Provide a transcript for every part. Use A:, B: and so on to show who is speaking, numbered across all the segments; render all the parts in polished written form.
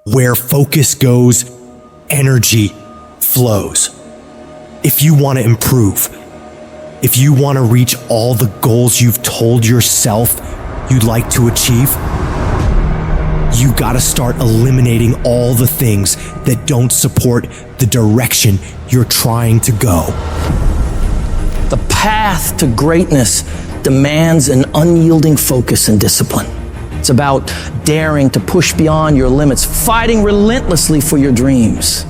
A: Where focus goes, energy flows. If you want to improve, if you want to reach all the goals you've told yourself you'd like to achieve, you gotta start eliminating all the things that don't support the direction you're trying to go.
B: The path to greatness demands an unyielding focus and discipline. It's about daring to push beyond your limits, fighting relentlessly for your dreams.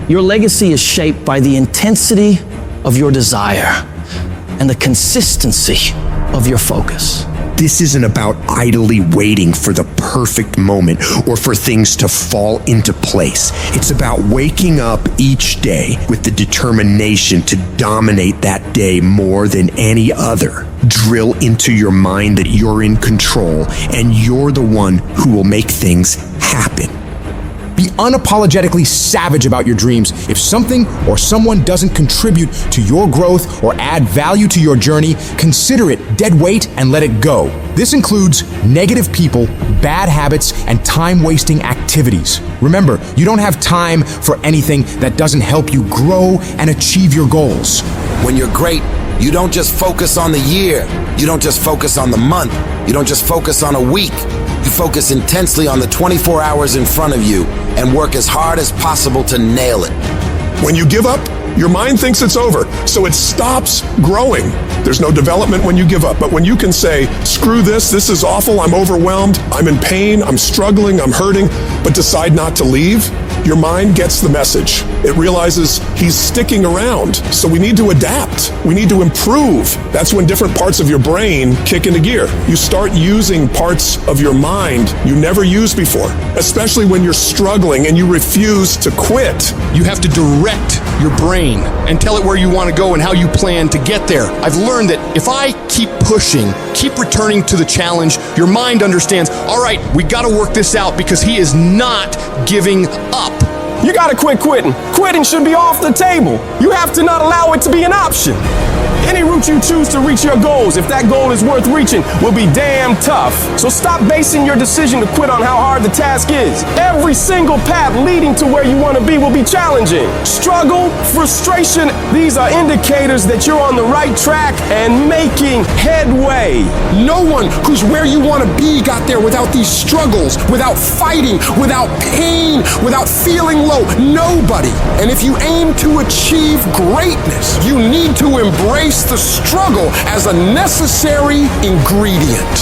B: Your legacy is shaped by the intensity of your desire and the consistency of your focus.
C: This isn't about idly waiting for the perfect moment or for things to fall into place. It's about waking up each day with the determination to dominate that day more than any other. Drill into your mind that you're in control and you're the one who will make things happen.
D: Be unapologetically savage about your dreams. If something or someone doesn't contribute to your growth or add value to your journey, consider it dead weight and let it go. This includes negative people, bad habits, and time-wasting activities. Remember, you don't have time for anything that doesn't help you grow and achieve your goals.
E: When you're great, you don't just focus on the year. You don't just focus on the month. You don't just focus on a week. You focus intensely on the 24 hours in front of you and work as hard as possible to nail it.
F: When you give up, your mind thinks it's over, so it stops growing. There's no development when you give up, but when you can say, screw this is awful, I'm overwhelmed, I'm in pain, I'm struggling, I'm hurting, but decide not to leave, your mind gets the message. It realizes he's sticking around, so we need to adapt. We need to improve. That's when different parts of your brain kick into gear. You start using parts of your mind you never used before, especially when you're struggling and you refuse to quit.
G: You have to direct your brain and tell it where you want to go and how you plan to get there. I've learned that if I keep pushing, keep returning to the challenge, your mind understands, all right, we got to work this out because he is not giving up.
H: You gotta quit quitting. Quitting should be off the table. You have to not allow it to be an option. Any route you choose to reach your goals, if that goal is worth reaching, will be damn tough. So stop basing your decision to quit on how hard the task is. Every single path leading to where you want to be will be challenging. Struggle, frustration, these are indicators that you're on the right track and making headway.
I: No one who's where you want to be got there without these struggles, without fighting, without pain, without feeling low. Nobody. And if you aim to achieve greatness, you need to embrace the struggle as a necessary ingredient.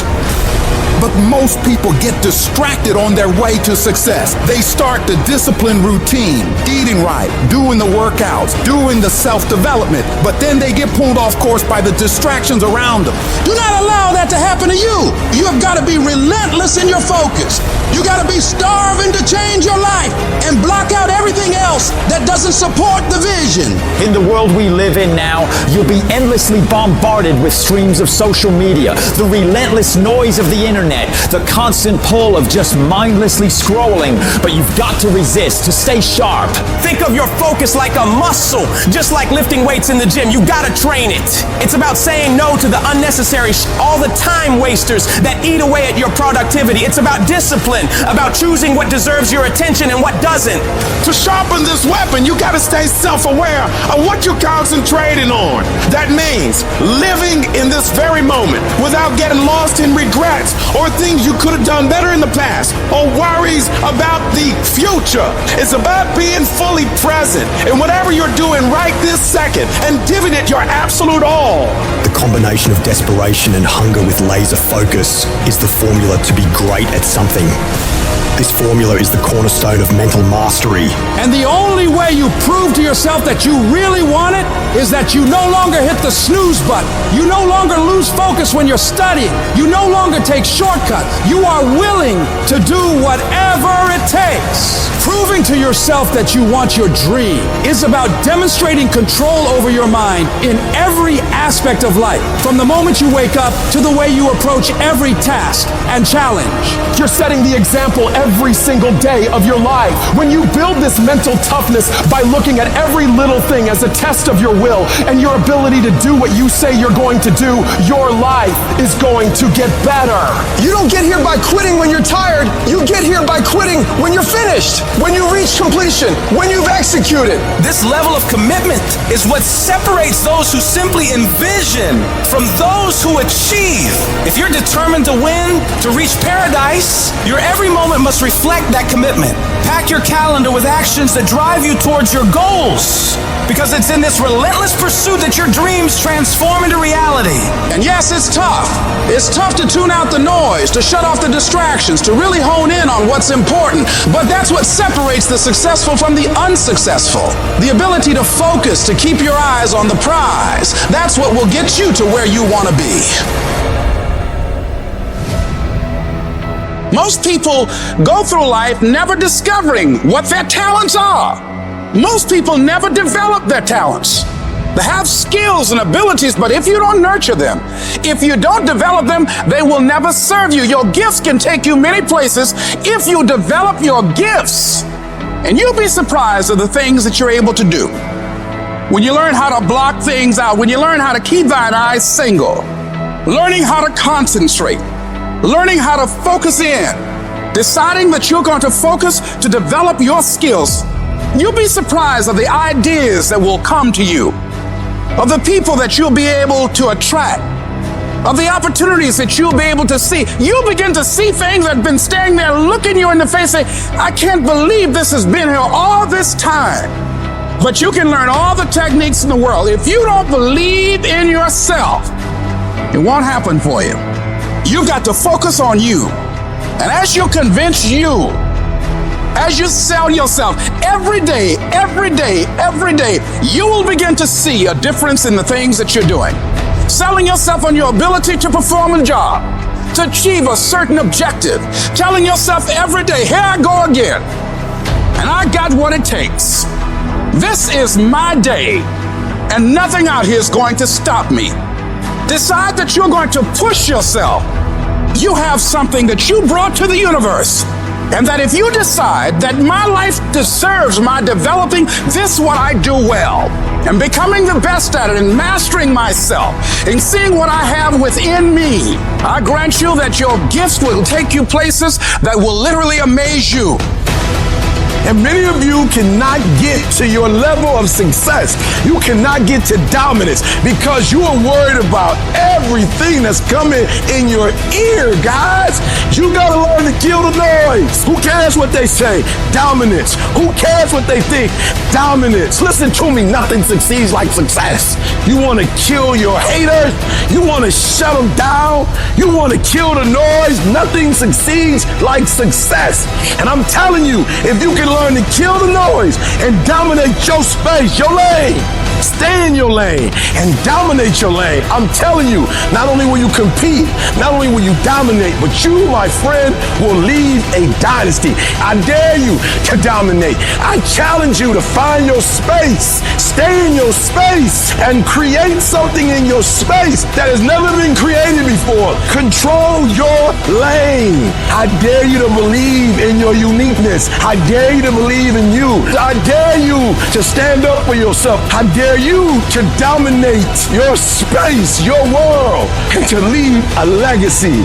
I: But most people get distracted on their way to success. They start the disciplined routine, eating right, doing the workouts, doing the self-development, but then they get pulled off course by the distractions around them. Do not allow that to happen to you. You have got to be relentless in your focus. You got to be starving to change your life and block out everything else that doesn't support the vision.
J: In the world we live in now, you'll be endlessly bombarded with streams of social media, the relentless noise of the internet, the constant pull of just mindlessly scrolling, but you've got to resist to stay sharp.
H: Think of your focus like a muscle, just like lifting weights in the gym. You gotta train it. It's about saying no to the unnecessary all the time wasters that eat away at your productivity. It's about discipline, about choosing what deserves your attention and what doesn't.
I: To sharpen this weapon, you gotta stay self-aware of what you're concentrating on. That means living in this very moment without getting lost in regrets or things you could have done better in the past, or worries about the future. It's about being fully present in whatever you're doing right this second and giving it your absolute all.
A: The combination of desperation and hunger with laser focus is the formula to be great at something. This formula is the cornerstone of mental mastery.
D: And the only way you prove to yourself that you really want it is that you no longer hit the snooze button. You no longer lose focus when you're studying. You no longer take shortcuts. You are willing to do whatever it takes.
K: Proving to yourself that you want your dream is about demonstrating control over your mind in every aspect of life, from the moment you wake up to the way you approach every task and challenge.
H: You're setting the example every single day of your life. When you build this mental toughness by looking at every little thing as a test of your will and your ability to do what you say you're going to do, your life is going to get better.
I: You don't get here by quitting when you're tired. You get here by quitting when you're finished, when you reach completion, when you've executed.
L: This level of commitment is what separates those who simply envision from those who achieve. If you're determined to win, to reach paradise, your every moment must reflect that commitment. Pack your calendar with actions that drive you towards your goals, because it's in this relentless pursuit that your dreams transform into reality.
K: And yes, it's tough. It's tough to tune out the noise, to shut off the distractions, to really hone in on what's important. But that's what separates the successful from the unsuccessful. The ability to focus, to keep your eyes on the prize. That's what will get you to where you want to be. Most people go through life never discovering what their talents are. Most people never develop their talents. They have skills and abilities, but if you don't nurture them, if you don't develop them, they will never serve you. Your gifts can take you many places if you develop your gifts. And you'll be surprised at the things that you're able to do. When you learn how to block things out, when you learn how to keep thine eyes single, learning how to concentrate, learning how to focus in, deciding that you're going to focus to develop your skills, you'll be surprised at the ideas that will come to you, of the people that you'll be able to attract, of the opportunities that you'll be able to see. You'll begin to see things that have been standing there looking you in the face saying, I can't believe this has been here all this time. But you can learn all the techniques in the world. If you don't believe in yourself, it won't happen for you. You've got to focus on you. And as you convince you, as you sell yourself every day, you will begin to see a difference in the things that you're doing. Selling yourself on your ability to perform a job, to achieve a certain objective. Telling yourself every day, here I go again. And I got what it takes. This is my day, and nothing out here is going to stop me. Decide that you're going to push yourself. You have something that you brought to the universe. And that if you decide that my life deserves my developing this what I do well, and becoming the best at it, and mastering myself, and seeing what I have within me, I grant you that your gifts will take you places that will literally amaze you.
H: And many of you cannot get to your level of success. You cannot get to dominance because you are worried about everything that's coming in your ear, guys. You gotta learn to kill the noise. Who cares what they say? Dominance. Who cares what they think? Dominance. Listen to me, nothing succeeds like success. You wanna kill your haters? You wanna shut them down? You wanna kill the noise? Nothing succeeds like success. And I'm telling you, if you can learn to kill the noise and dominate your space, your lane. Stay in your lane and dominate your lane. I'm telling you, not only will you compete, not only will you dominate, but you, my friend, will lead a dynasty. I dare you to dominate. I challenge you to find your space. Stay in your space and create something in your space that has never been created before. Control your lane. I dare you to believe in your uniqueness. I dare you to believe in you. I dare you to stand up for yourself. I dare you to dominate your space, your world, and to leave a legacy.